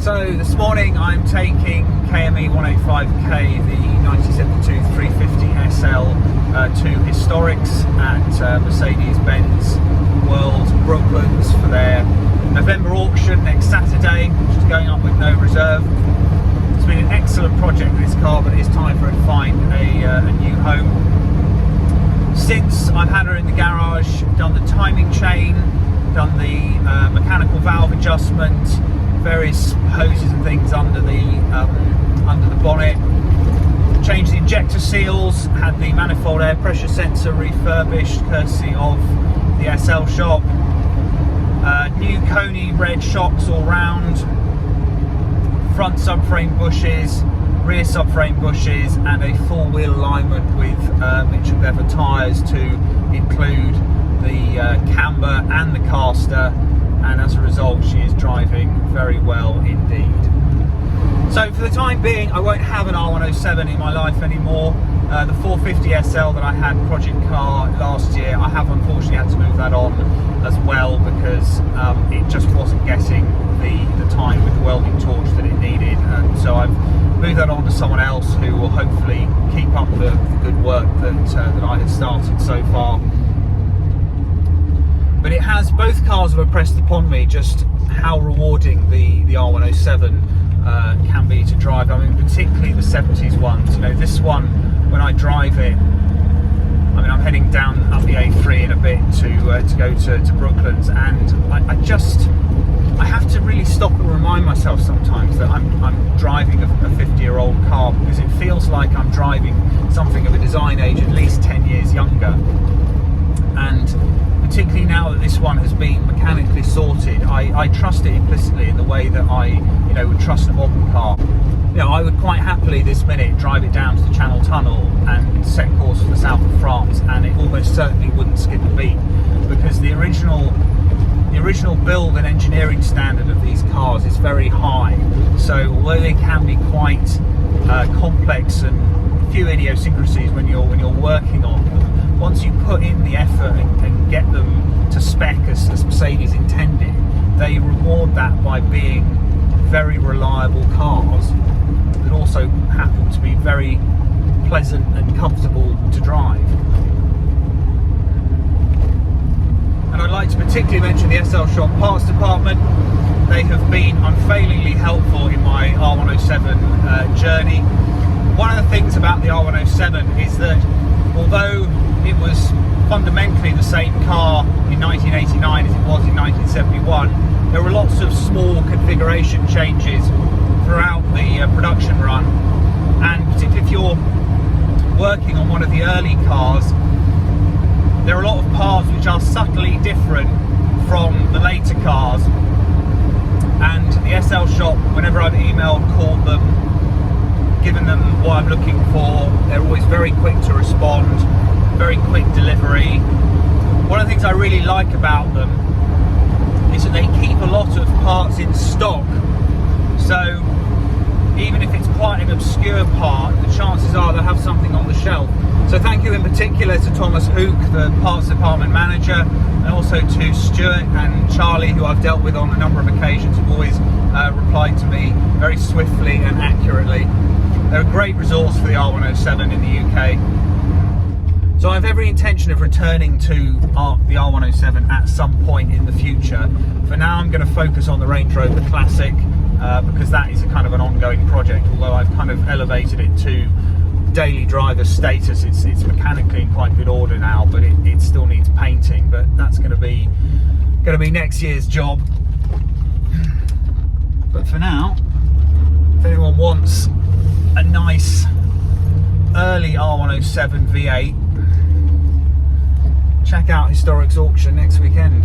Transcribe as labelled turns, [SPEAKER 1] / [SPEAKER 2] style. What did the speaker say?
[SPEAKER 1] So this morning I'm taking KME 185K, the 1972 350 SL to Historics at Mercedes-Benz World Brooklands for their November auction next Saturday, which is going up with no reserve. It's been an excellent project with this car, but it's time for it to find a new home. Since I've had her in the garage, done the timing chain, done the mechanical valve adjustment, various hoses and things under the bonnet, changed the injector seals, had the manifold air pressure sensor refurbished courtesy of the SL shop, new Coney red shocks all round, front subframe bushes, rear subframe bushes, and a full wheel alignment with Mitchell leather tyres to include the camber and the caster, and as a result she is driving very well indeed. So for the time being I won't have an R107 in my life anymore. The 450 SL that I had project car last year, I have unfortunately had to move that on as well because it just wasn't getting the time with the welding torch that it needed, and so I've moved that on to someone else who will hopefully keep up the good work that I have started so far. But it has, both cars have impressed upon me just how rewarding the R107 can be to drive. I mean, particularly the 70s ones. You know, this one, when I drive it, I mean, I'm heading down up the A3 in a bit to go to Brooklands, and I have to really stop and remind myself sometimes that I'm driving a 50-year-old car, because it feels like I'm driving something of a design age at least 10 years younger. And particularly now that this one has been mechanically sorted, I trust it implicitly in the way that I would trust a modern car. You know, I would quite happily this minute drive it down to the Channel Tunnel and set course for the south of France, and it almost certainly wouldn't skip a beat, because the original build and engineering standard of these cars is very high. So although they can be quite complex and a few idiosyncrasies when you're working on them, once you put in the effort and get them to spec as Mercedes intended, they reward that by being very reliable cars that also happen to be very pleasant and comfortable to drive. And I'd like to particularly mention the SL Shop parts department. They have been unfailingly helpful in my R107 journey. One of the things about the R107 is that although it was fundamentally the same car in 1989 as it was in 1971, there were lots of small configuration changes throughout the production run, and particularly if you're working on one of the early cars, there are a lot of parts which are subtly different from the later cars, and the SL shop, whenever I've emailed, called them, given them what I'm looking for, they're always very quick to respond, very quick delivery. One of the things I really like about them is that they keep a lot of parts in stock, so even if it's quite an obscure part, the chances are they'll have something on the shelf. So thank you in particular to Thomas Hook, the parts department manager, and also to Stuart and Charlie, who I've dealt with on a number of occasions, who've always replied to me very swiftly and accurately. They're a great resource for the R107 in the UK. So I have every intention of returning to the R107 at some point in the future. For now I'm going to focus on the Range Rover Classic, because that is a kind of an ongoing project, although I've kind of elevated it to daily driver status. It's mechanically in quite good order now, but it still needs painting, but that's going to be next year's job. But for now, if anyone wants a nice early R107 V8, check out Historics auction next weekend.